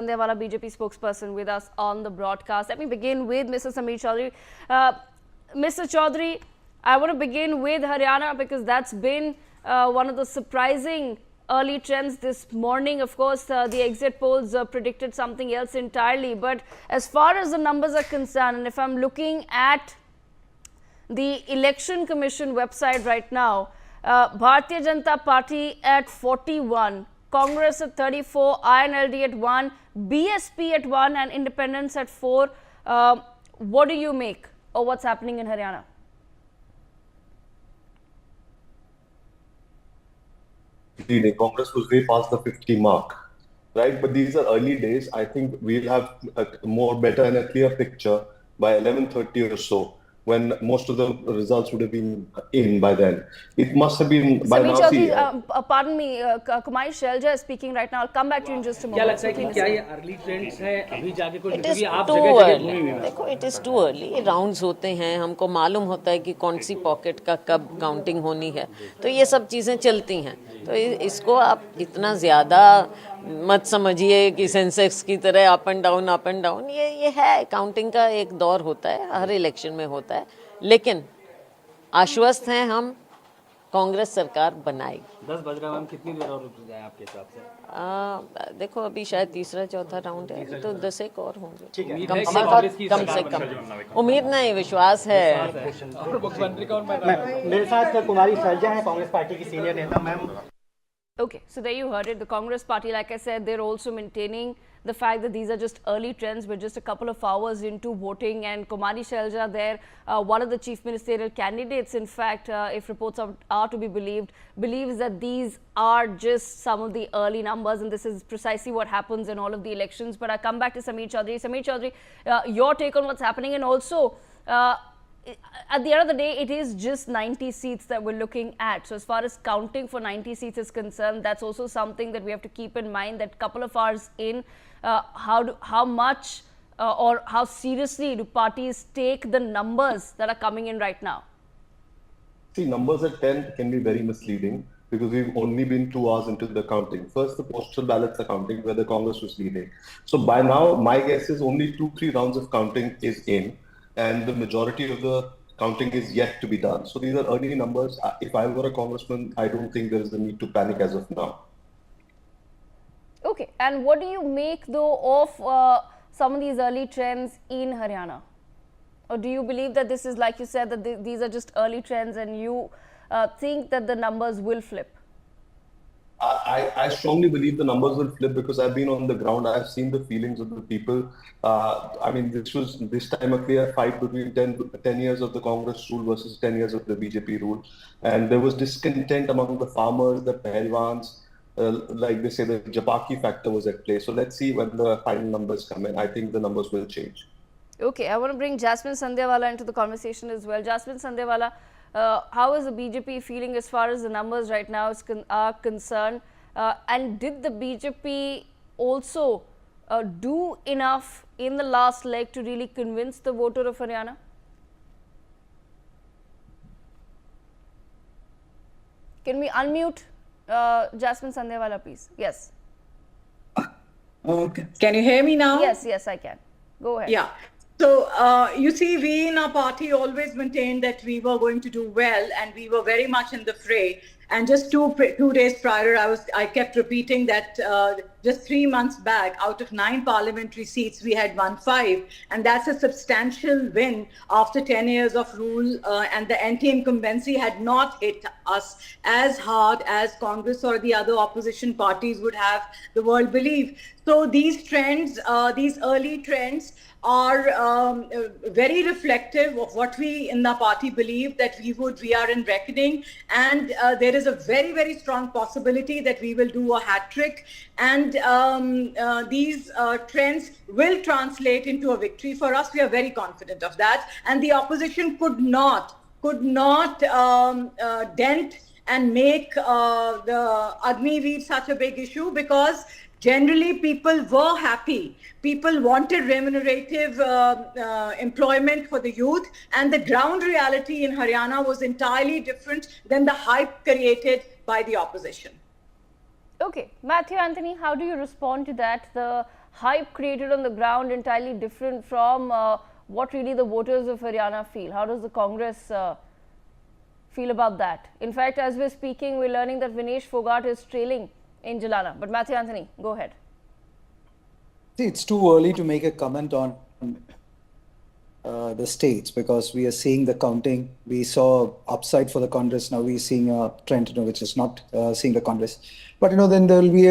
Sandhyawala, BJP spokesperson, with us on the broadcast. Let me begin with Mr. Sameer Chaudhary. Mr. Chaudhary, I want to begin with Haryana because that's been one of the surprising early trends this morning. Of course, the exit polls predicted something else entirely. But as far as the numbers are concerned, and if I'm looking at the Election Commission website right now, Bharatiya Janata Party at 41, Congress at 34, INLD at 1, BSP at 1 and Independents at 4. What do you make of what's happening in Haryana? Congress was way past the 50 mark, right? But these are early days. I think we'll have a more better and a clear picture by 11:30 or so, when most of the results would have been in by then. It must have been by now. Pardon me, Kumari Selja is speaking right now. I'll come back to you in just a moment. देखो, it is too early. Rounds होते हैं, हमको मालूम होता है कि कौन सी pocket का कब काउंटिंग होनी है, तो ये सब चीज़ें चलती हैं. तो इसको आप इतना ज़्यादा मत समझिए कि सेंसेक्स की तरह अप एंड डाउन. ये है, काउंटिंग का एक दौर होता है, हर इलेक्शन में होता है. लेकिन आश्वस्त हैं हम, कांग्रेस सरकार बनाएगी. 10 बज रहा है, कितनी देर और रुक जाए आपके हिसाब से? देखो, अभी शायद तीसरा चौथा राउंड है, तो 10 एक और होंगे कम से कम. उम्मीद नहीं, विश्वास है. मेरे साथ कुमारी सैलजा हैं, कांग्रेस पार्टी की सीनियर नेता. Ma'am, okay, so there you heard it. The Congress party, like I said, they're also maintaining the fact that these are just early trends. We're just a couple of hours into voting, and Kumari Selja there, one of the chief ministerial candidates, in fact, if reports are to be believed, believes that these are just some of the early numbers, and this is precisely what happens in all of the elections. But I come back to Sameer Chaudhary. Sameer Chaudhary, your take on what's happening, and also at the end of the day, it is just 90 seats that we're looking at. So as far as counting for 90 seats is concerned, that's also something that we have to keep in mind, that couple of hours in, how much or how seriously do parties take the numbers that are coming in right now? See, numbers at 10 can be very misleading because we've only been 2 hours into the counting. First, the postal ballots are counting where the Congress was leading. So by now, my guess is only 2-3 rounds of counting is in, and the majority of the counting is yet to be done. So these are early numbers. If I were a congressman, I don't think there is a need to panic as of now. Okay, and what do you make though of some of these early trends in Haryana? Or do you believe that this is, like you said, that these are just early trends and you think that the numbers will flip? I strongly believe the numbers will flip because I've been on the ground. I've seen the feelings of the people. I mean, this time a clear fight between 10 years of the Congress rule versus 10 years of the BJP rule. And there was discontent among the farmers, the Pahlwans, like they say, the Japaki factor was at play. So let's see when the final numbers come in. I think the numbers will change. Okay, I want to bring Jasmine Sandhyawala into the conversation as well. Jasmine Sandhyawala, how is the BJP feeling as far as the numbers right now are concerned? And did the BJP also do enough in the last leg to really convince the voter of Haryana? Can we unmute Jasmine Sandhyawala, please? Yes. Okay. Can you hear me now? Yes, I can. Go ahead. Yeah. So, you see, we in our party always maintained that we were going to do well, and we were very much in the fray. And just two days prior, I kept repeating that just 3 months back, out of 9 parliamentary seats, we had won 5. And that's a substantial win after 10 years of rule. And the anti-incumbency had not hit us as hard as Congress or the other opposition parties would have the world believe. So these trends, these early trends, are very reflective of what we in the party believe, that we are in reckoning, and there is a very, very strong possibility that we will do a hat trick, and these trends will translate into a victory for us. We are very confident of that, and the opposition could not dent and make the Agniveer such a big issue, because generally people were happy. People wanted remunerative employment for the youth, and the ground reality in Haryana was entirely different than the hype created by the opposition. Okay, Matthew Anthony, how do you respond to that? The hype created on the ground entirely different from what really the voters of Haryana feel. How does the Congress feel about that? In fact, as we're speaking, we're learning that Vinesh Fogart is trailing in Jalana. But Matthew Anthony, go ahead. See, it's too early to make a comment on the states because we are seeing the counting. We saw upside for the Congress. Now we're seeing a trend, which is not seeing the Congress. But then there will be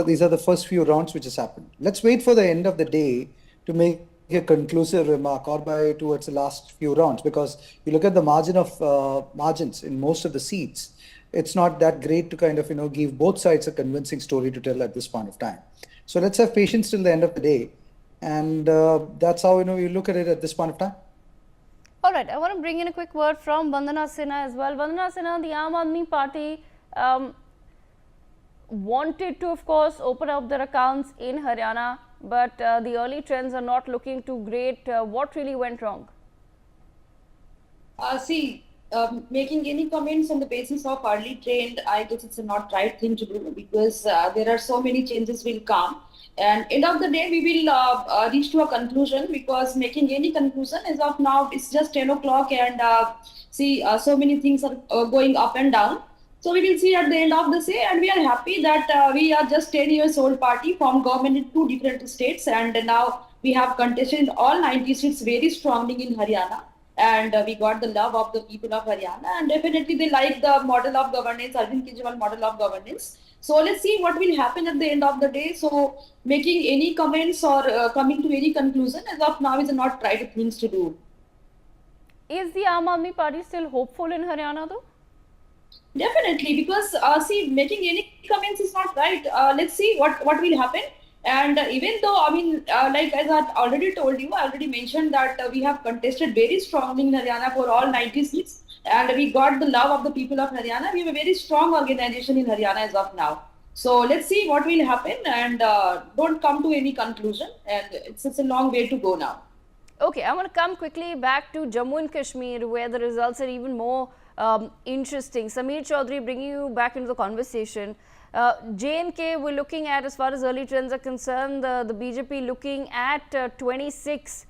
these are the first few rounds which has happened. Let's wait for the end of the day to make a conclusive remark or by towards the last few rounds, because you look at the margins in most of the seats, it's not that great to kind of give both sides a convincing story to tell at this point of time. So let's have patience till the end of the day, and that's how you look at it at this point of time. All right, I want to bring in a quick word from Vandana Sinha as well. Vandana Sinha, the Aam Aadmi Party wanted to, of course, open up their accounts in Haryana, but the early trends are not looking too great. What really went wrong? Making any comments on the basis of early trend, I guess it's not right thing to do, because there are so many changes will come, and end of the day we will reach to a conclusion, because making any conclusion as of now it's just 10 o'clock, and so many things are going up and down. So we will see at the end of the day, and we are happy that we are just 10 years old party from government in 2 different states, and now we have contested all 90 seats very strongly in Haryana. And we got the love of the people of Haryana, and definitely they like the model of governance, Arvind Kejriwal model of governance. So let's see what will happen at the end of the day. So making any comments or coming to any conclusion as of now is not right things to do. Is the Aam Aadmi Party still hopeful in Haryana though? Definitely, because making any comments is not right. Let's see what will happen. And even though, like as I already told you, I already mentioned that we have contested very strongly in Haryana for all 90 seats, and we got the love of the people of Haryana. We have a very strong organization in Haryana as of now. So let's see what will happen, and don't come to any conclusion. And it's a long way to go now. Okay, I want to come quickly back to Jammu and Kashmir, where the results are even more interesting. Sameer Chaudhary, bringing you back into the conversation. J&K, we're looking at, as far as early trends are concerned, the BJP looking at 26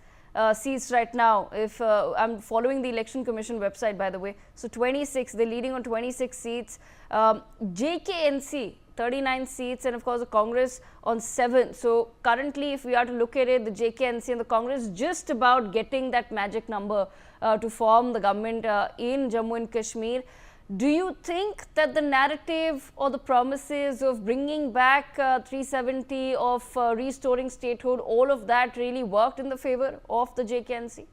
seats right now. If I'm following the Election Commission website, by the way. So 26, they're leading on 26 seats. JKNC, 39 seats, and of course the Congress on 7. So currently, if we are to look at it, the JKNC and the Congress just about getting that magic number to form the government in Jammu and Kashmir. Do you think that the narrative or the promises of bringing back 370, of restoring statehood, all of that really worked in the favor of the JKNC?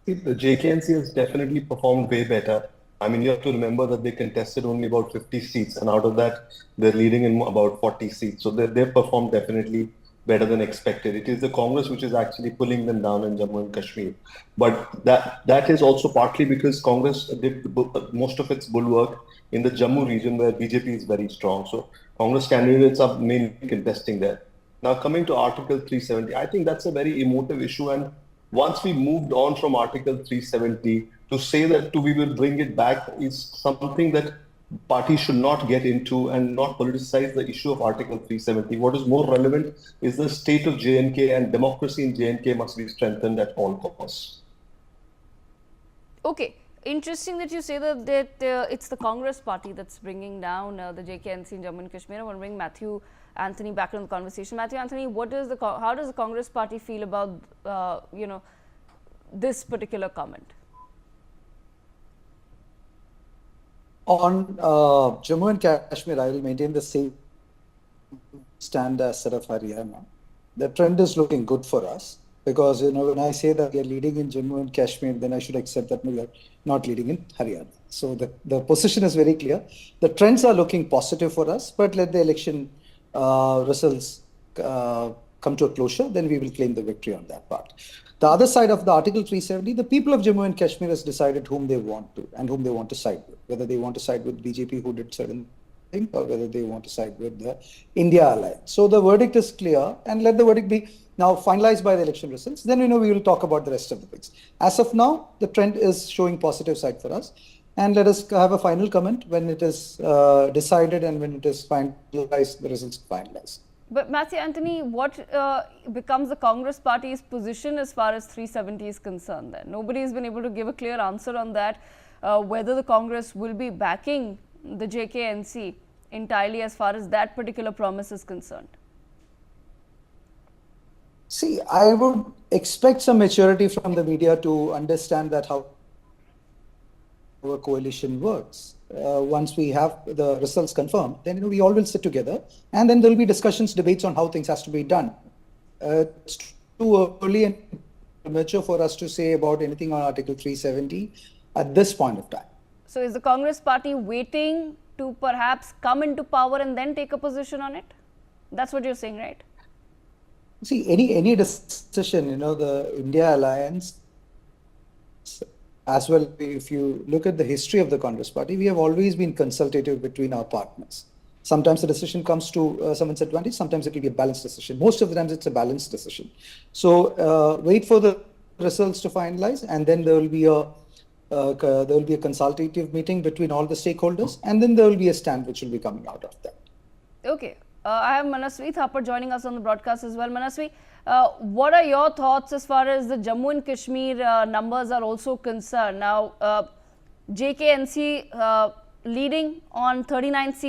The JKNC has definitely performed way better. You have to remember that they contested only about 50 seats, and out of that, they're leading in about 40 seats. So they've performed definitely better than expected. It is the Congress which is actually pulling them down in Jammu and Kashmir. But that is also partly because Congress did most of its bulwark in the Jammu region, where BJP is very strong. So Congress candidates are mainly contesting there. Now coming to Article 370, I think that's a very emotive issue. And once we moved on from Article 370, to say that we will bring it back is something that parties should not get into, and not politicize the issue of Article 370. What is more relevant is the state of J&K, and democracy in J&K must be strengthened at all costs. Okay, interesting that you say that it's the Congress party that's bringing down the JKNC in Jammu and Kashmir. I want to bring Matthew Anthony back into the conversation. Matthew Anthony, how does the Congress party feel about this particular comment? On Jammu and Kashmir, I will maintain the same stand as that of Haryana. The trend is looking good for us, because when I say that we are leading in Jammu and Kashmir, then I should accept that we are not leading in Haryana. So the position is very clear. The trends are looking positive for us, but let the election results come to a closure, then we will claim the victory on that part. The other side of the Article 370, the people of Jammu and Kashmir has decided whom they want to and whom they want to side with, whether they want to side with BJP, who did certain things, or whether they want to side with the India alliance. So the verdict is clear, and let the verdict be now finalized by the election results. Then we will talk about the rest of the things. As of now, the trend is showing positive side for us, and let us have a final comment when it is decided and when it is finalized, the results finalized. But Matthew Anthony, what becomes the Congress party's position as far as 370 is concerned then? Nobody has been able to give a clear answer on that, whether the Congress will be backing the JKNC entirely as far as that particular promise is concerned. See, I would expect some maturity from the media to understand that how a coalition works. Once we have the results confirmed, then we all will sit together, and then there will be discussions, debates on how things has to be done. It's too early and premature for us to say about anything on Article 370 at this point of time. So is the Congress party waiting to perhaps come into power and then take a position on it? That's what you're saying, right? See, any decision, the India alliance, as well, if you look at the history of the Congress party, we have always been consultative between our partners. Sometimes the decision comes to someone's advantage, sometimes it will be a balanced decision. Most of the times it's a balanced decision. So wait for the results to finalize, and then there will be a consultative meeting between all the stakeholders, and then there will be a stand which will be coming out of that. Okay. I have Manasvi Thapar joining us on the broadcast as well. Manasvi, what are your thoughts as far as the Jammu and Kashmir numbers are also concerned? Now, JKNC leading on 39 seats.